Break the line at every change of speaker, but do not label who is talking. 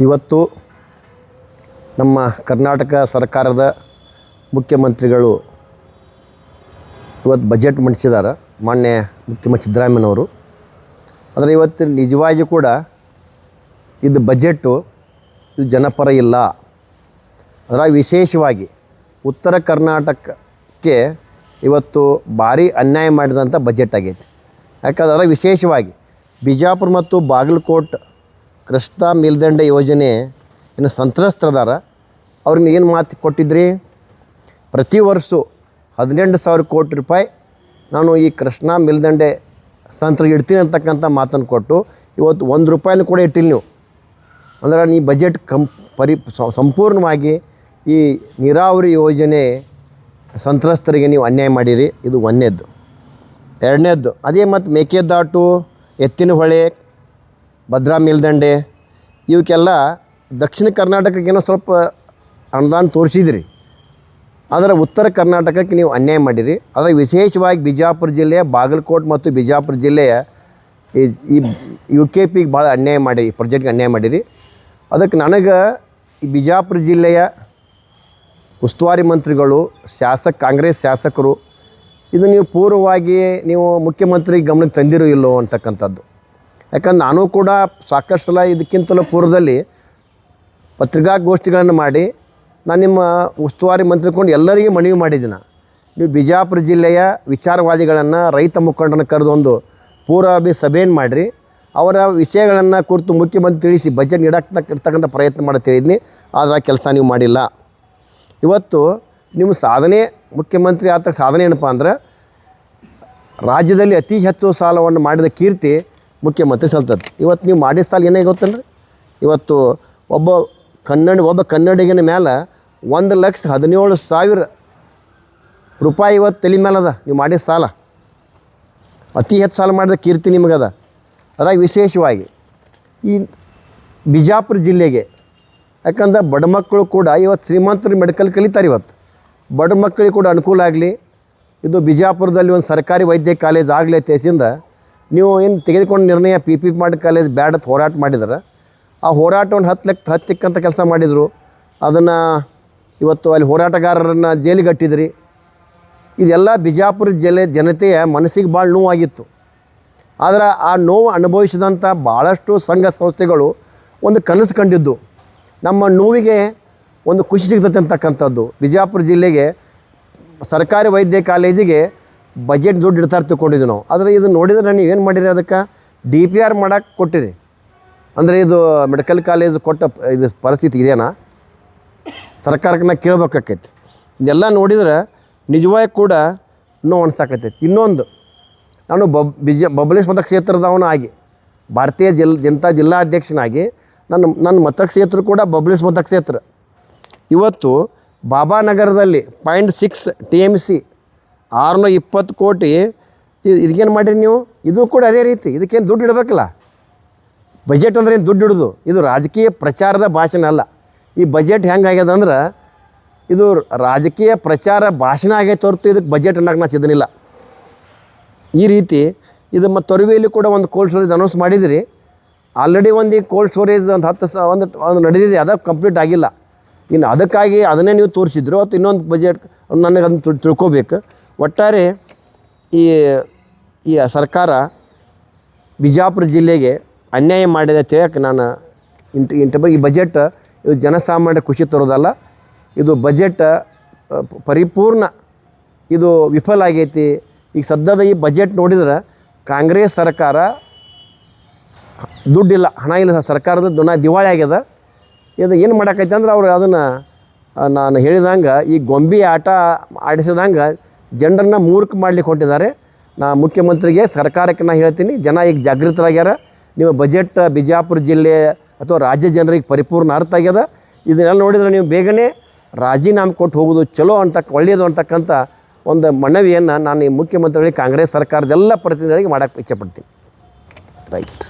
ಇವತ್ತು ನಮ್ಮ ಕರ್ನಾಟಕ ಸರ್ಕಾರದ ಮುಖ್ಯಮಂತ್ರಿಗಳು ಇವತ್ತು ಬಜೆಟ್ ಮಂಡಿಸಿದ್ದಾರೆ, ಮಾನ್ಯ ಮುಖ್ಯಮಂತ್ರಿ ಸಿದ್ದರಾಮಯ್ಯನವರು. ಆದರೆ ಇವತ್ತು ನಿಜವಾಗಿಯೂ ಕೂಡ ಇದು ಬಜೆಟ್ಟು ಇದು ಜನಪರ ಇಲ್ಲ. ಅದರ ವಿಶೇಷವಾಗಿ ಉತ್ತರ ಕರ್ನಾಟಕಕ್ಕೆ ಇವತ್ತು ಭಾರಿ ಅನ್ಯಾಯ ಮಾಡಿದಂಥ ಬಜೆಟ್ ಆಗೈತಿ. ಯಾಕಂದ್ರೆ ವಿಶೇಷವಾಗಿ ಬಿಜಾಪುರ ಮತ್ತು ಬಾಗಲಕೋಟೆ ಕೃಷ್ಣಾ ಮೇಲ್ದಂಡೆ ಯೋಜನೆ ಇನ್ನು ಸಂತ್ರಸ್ತರದಾರ, ಅವ್ರಿಗೆ ಏನು ಮಾತು ಕೊಟ್ಟಿದ್ರಿ? ಪ್ರತಿ ವರ್ಷ 18,000 ಕೋಟಿ ರೂಪಾಯಿ ನಾನು ಈ ಕೃಷ್ಣಾ ಮೇಲ್ದಂಡೆ ಸಂತ್ರರಿಗೆ ಇಡ್ತೀನಿ ಅಂತಕ್ಕಂಥ ಮಾತನ್ನು ಕೊಟ್ಟು ಇವತ್ತು 1 ರೂಪಾಯಿನೂ ಕೂಡ ಇಟ್ಟಿಲ್ಲ ನೀವು. ಅಂದ್ರೆ ಈ ಬಜೆಟ್ ಸಂಪೂರ್ಣವಾಗಿ ಈ ನೀರಾವರಿ ಯೋಜನೆ ಸಂತ್ರಸ್ತರಿಗೆ ನೀವು ಅನ್ಯಾಯ ಮಾಡಿರಿ. ಇದು ಒಂದನೇದ್ದು. ಎರಡನೇದ್ದು ಅದೇ ಮತ್ತು ಮೇಕೆದಾಟು, ಎತ್ತಿನಹೊಳೆ, ಭದ್ರಾ ಮೇಲ್ದಂಡೆ ಇವಕ್ಕೆಲ್ಲ ದಕ್ಷಿಣ ಕರ್ನಾಟಕಕ್ಕೆ ಏನೋ ಸ್ವಲ್ಪ ಅನುದಾನ ತೋರಿಸಿದ್ರಿ, ಆದರೆ ಉತ್ತರ ಕರ್ನಾಟಕಕ್ಕೆ ನೀವು ಅನ್ಯಾಯ ಮಾಡಿರಿ. ಆದರೆ ವಿಶೇಷವಾಗಿ ಬಿಜಾಪುರ ಜಿಲ್ಲೆಯ ಬಾಗಲಕೋಟೆ ಮತ್ತು ಬಿಜಾಪುರ ಜಿಲ್ಲೆಯ ಈ UKPಗೆ ಭಾಳ ಅನ್ಯಾಯ ಮಾಡಿ, ಈ ಪ್ರಾಜೆಕ್ಟ್ಗೆ ಅನ್ಯಾಯ ಮಾಡಿರಿ. ಅದಕ್ಕೆ ನನಗೆ ಈ ಬಿಜಾಪುರ ಜಿಲ್ಲೆಯ ಉಸ್ತುವಾರಿ ಮಂತ್ರಿಗಳು, ಕಾಂಗ್ರೆಸ್ ಶಾಸಕರು ಇದು ನೀವು ಪೂರ್ವವಾಗಿ ನೀವು ಮುಖ್ಯಮಂತ್ರಿ ಗಮನಕ್ಕೆ ತಂದಿರೋ ಇಲ್ಲೋ ಅಂತಕ್ಕಂಥದ್ದು. ಯಾಕಂದ್ರೆ ನಾನು ಕೂಡ ಸಾಕಷ್ಟು ಸಲ ಇದಕ್ಕಿಂತಲೂ ಪೂರ್ವದಲ್ಲಿ ಪತ್ರಿಕಾಗೋಷ್ಠಿಗಳನ್ನು ಮಾಡಿ ನಾನು ನಿಮ್ಮ ಉಸ್ತುವಾರಿ ಮಂತ್ರಿಕೊಂಡು ಎಲ್ಲರಿಗೂ ಮನವಿ ಮಾಡಿದ್ದೀನಿ. ನೀವು ಬಿಜಾಪುರ ಜಿಲ್ಲೆಯ ವಿಚಾರವಾದಿಗಳನ್ನು, ರೈತ ಮುಖಂಡರನ್ನು ಕರೆದು ಒಂದು ಪೂರ್ವಭಾವಿ ಸಭೆಯನ್ನು ಮಾಡಿರಿ. ಅವರ ವಿಷಯಗಳನ್ನು ಕುರಿತು ಮುಖ್ಯಮಂತ್ರಿ ತಿಳಿಸಿ ಬಜೆಟ್ ಇರ್ತಕ್ಕಂಥ ಪ್ರಯತ್ನ ಮಾಡಿ ತಿಳಿದ್ನಿ. ಆದರೆ ಆ ಕೆಲಸ ನೀವು ಮಾಡಿಲ್ಲ. ಇವತ್ತು ನಿಮ್ಮ ಸಾಧನೆ, ಮುಖ್ಯಮಂತ್ರಿ ಆತ ಸಾಧನೆ ಏನಪ್ಪ ಅಂದ್ರೆ ರಾಜ್ಯದಲ್ಲಿ ಅತಿ ಹೆಚ್ಚು ಸಾಲವನ್ನು ಮಾಡಿದ ಕೀರ್ತಿ ಮುಖ್ಯಮಂತ್ರಿ ಸಲ್ತದೆ. ಇವತ್ತು ನೀವು ಮಾಡಿದ ಸಾಲ ಏನೇ ಗೊತ್ತಲ್ರಿ? ಇವತ್ತು ಒಬ್ಬ ಕನ್ನಡಿಗನ ಮೇಲೆ 1,17,000 ರೂಪಾಯಿ ಇವತ್ತು ತಲೆ ಮೇಲದ ನೀವು ಮಾಡಿದ ಸಾಲ. ಅತಿ ಹೆಚ್ಚು ಸಾಲ ಮಾಡಿದ ಕೀರ್ತಿ ನಿಮಗದ. ಅದ್ರಾಗ ವಿಶೇಷವಾಗಿ ಈ ಬಿಜಾಪುರ ಜಿಲ್ಲೆಗೆ, ಯಾಕಂದ್ರೆ ಬಡ ಮಕ್ಕಳು ಕೂಡ ಇವತ್ತು ಶ್ರೀಮಂತರು ಮೆಡಿಕಲ್ ಕಲಿತಾರೆ. ಇವತ್ತು ಬಡ ಮಕ್ಕಳಿಗೆ ಕೂಡ ಅನುಕೂಲ ಆಗಲಿ, ಇದು ಬಿಜಾಪುರದಲ್ಲಿ ಒಂದು ಸರ್ಕಾರಿ ವೈದ್ಯ ಕಾಲೇಜ್ ಆಗಲಿ ತೇಸಿಂದ ನೀವು ಏನು ತೆಗೆದುಕೊಂಡು ನಿರ್ಣಯ PP ಮಾಡಿ ಕಾಲೇಜ್ ಬ್ಯಾಡ ಹೋರಾಟ ಮಾಡಿದ್ರೆ, ಆ ಹೋರಾಟವನ್ನು ಹತ್ತಿಕ್ಕಂಥ ಕೆಲಸ ಮಾಡಿದರು. ಅದನ್ನು ಇವತ್ತು ಅಲ್ಲಿ ಹೋರಾಟಗಾರರನ್ನು ಜೈಲಿಗೆ ಕಟ್ಟಿದ್ರಿ. ಇದೆಲ್ಲ ಬಿಜಾಪುರ ಜನತೆಯ ಮನಸ್ಸಿಗೆ ಭಾಳ ನೋವಾಗಿತ್ತು. ಆದರೆ ಆ ನೋವು ಅನುಭವಿಸಿದಂಥ ಭಾಳಷ್ಟು ಸಂಘ ಸಂಸ್ಥೆಗಳು ಒಂದು ಕನಸು ಕಂಡಿದ್ದು, ನಮ್ಮ ನೋವಿಗೆ ಒಂದು ಖುಷಿ ಸಿಗ್ತದೆ ಅಂತಕ್ಕಂಥದ್ದು. ಬಿಜಾಪುರ ಜಿಲ್ಲೆಗೆ ಸರ್ಕಾರಿ ವೈದ್ಯ ಕಾಲೇಜಿಗೆ ಬಜೆಟ್ ದುಡ್ಡು ಇಡ್ತಾರೆ ತಿಳ್ಕೊಂಡಿದ್ವಿ ನಾವು. ಆದರೆ ಇದು ನೋಡಿದರೆ ನೀವು ಏನು ಮಾಡಿರಿ? ಅದಕ್ಕೆ DPR ಮಾಡೋಕ್ಕೆ ಕೊಟ್ಟಿರಿ. ಅಂದರೆ ಇದು ಮೆಡಿಕಲ್ ಕಾಲೇಜ್ ಕೊಟ್ಟ ಇದು ಪರಿಸ್ಥಿತಿ ಇದೆಯಾ? ಸರ್ಕಾರಕ್ಕೆ ನಾ ಕೇಳ್ಬೇಕಾಕೈತಿ. ಇದೆಲ್ಲ ನೋಡಿದ್ರೆ ನಿಜವಾಗಿ ಕೂಡ ನೋವು ಅನ್ಸಾಕತ್ತೈತಿ. ಇನ್ನೊಂದು, ನಾನು ಬಬಲೇಶ್ ಮತಕ್ಷೇತ್ರದವನು ಆಗಿ ಭಾರತೀಯ ಜನತಾ ಜಿಲ್ಲಾಧ್ಯಕ್ಷನಾಗಿ ನನ್ನ ಮತಕ್ಷೇತ್ರ ಕೂಡ ಬಬಲೇಶ್ ಮತಕ್ಷೇತ್ರ. ಇವತ್ತು ಬಾಬಾನಗರದಲ್ಲಿ 0.6 TMC 620 ಕೋಟಿ ಇದಕ್ಕೇನು ಮಾಡಿರಿ ನೀವು? ಇದು ಕೂಡ ಅದೇ ರೀತಿ. ಇದಕ್ಕೇನು ದುಡ್ಡು ಇಡಬೇಕಲ್ಲ? ಬಜೆಟ್ ಅಂದ್ರೆ ಏನು ದುಡ್ಡು ಇಡೋದು? ಇದು ರಾಜಕೀಯ ಪ್ರಚಾರದ ಭಾಷಣ ಅಲ್ಲ. ಈ ಬಜೆಟ್ ಹೆಂಗಾಗ್ಯದ ಅಂದ್ರೆ ಇದು ರಾಜಕೀಯ ಪ್ರಚಾರ ಭಾಷಣ ಆಗೈತೆ ಹೊರತು ಇದಕ್ಕೆ ಬಜೆಟ್ ಅನ್ನೋಕೆ ನಾ ಸಿದ್ಧನಿಲ್ಲ. ಈ ರೀತಿ ಇದು ಮತ್ತು ತೊರವಿಯಲ್ಲಿ ಕೂಡ ಒಂದು ಕೋಲ್ಡ್ ಸ್ಟೋರೇಜ್ ಅನೌನ್ಸ್ ಮಾಡಿದಿರಿ. ಆಲ್ರೆಡಿ ಒಂದು ಈ ಕೋಲ್ಡ್ ಸ್ಟೋರೇಜ್ ಒಂದು ನಡೆದಿದೆ, ಅದು ಕಂಪ್ಲೀಟ್ ಆಗಿಲ್ಲ. ಇನ್ನು ಅದಕ್ಕಾಗಿ ಅದನ್ನೇ ನೀವು ತೋರಿಸಿದ್ರು. ಅಥವಾ ಇನ್ನೊಂದು ಬಜೆಟ್ ನನಗೆ ಅದನ್ನು ತಿಳ್ಕೊಬೇಕು. ಒಟ್ಟಾರೆ ಈ ಸರ್ಕಾರ ಬಿಜಾಪುರ ಜಿಲ್ಲೆಗೆ ಅನ್ಯಾಯ ಮಾಡಿದೆ ತಿಳಿಯಕ್ಕೆ ನಾನು ಈ ಬಜೆಟ್ ಇದು ಜನಸಾಮಾನ್ಯರ ಖುಷಿ ತರೋದಲ್ಲ. ಇದು ಬಜೆಟ್ ಪರಿಪೂರ್ಣ ಇದು ವಿಫಲ ಆಗೈತಿ. ಈಗ ಸದ್ಯದ ಈ ಬಜೆಟ್ ನೋಡಿದ್ರೆ ಕಾಂಗ್ರೆಸ್ ಸರ್ಕಾರ ದುಡ್ಡಿಲ್ಲ, ಹಣ ಇಲ್ಲ, ಸರ್ಕಾರದ ದಿವಾಳಿ ಆಗ್ಯದ. ಇದು ಏನು ಮಾಡೋಕ್ಕೈತೆ ಅಂದ್ರೆ ಅವ್ರು ಅದನ್ನು ನಾನು ಹೇಳಿದಂಗೆ ಈ ಗೊಂಬೆ ಆಟ ಆಡಿಸಿದಂಗೆ ಜನರನ್ನು ಮೂರ್ಖ ಮಾಡ್ಲಿಕ್ಕೆ ಹೊಂಟಿದ್ದಾರೆ. ನಾ ಮುಖ್ಯಮಂತ್ರಿಗೆ, ಸರ್ಕಾರಕ್ಕೆ ನಾನು ಹೇಳ್ತೀನಿ, ಜನ ಈಗ ಜಾಗೃತರಾಗ್ಯಾರ. ನಿಮ್ಮ ಬಜೆಟ್ ಬಿಜಾಪುರ ಜಿಲ್ಲೆ ಅಥವಾ ರಾಜ್ಯ ಜನರಿಗೆ ಪರಿಪೂರ್ಣ ಅರ್ಥ ಆಗ್ಯದ. ಇದನ್ನೆಲ್ಲ ನೋಡಿದರೆ ನೀವು ಬೇಗನೆ ರಾಜೀನಾಮೆ ಕೊಟ್ಟು ಹೋಗೋದು ಚಲೋ ಒಳ್ಳೆಯದು ಅಂತಕ್ಕಂಥ ಒಂದು ಮನವಿಯನ್ನು ನಾನು ಈ ಮುಖ್ಯಮಂತ್ರಿಗಳಿಗೆ, ಕಾಂಗ್ರೆಸ್ ಸರ್ಕಾರದೆಲ್ಲ ಪ್ರತಿನಿಧಿಗಳಿಗೆ ಮಾಡೋಕ್ಕೆ ಇಚ್ಛೆಪಡ್ತೀನಿ. ರೈಟ್.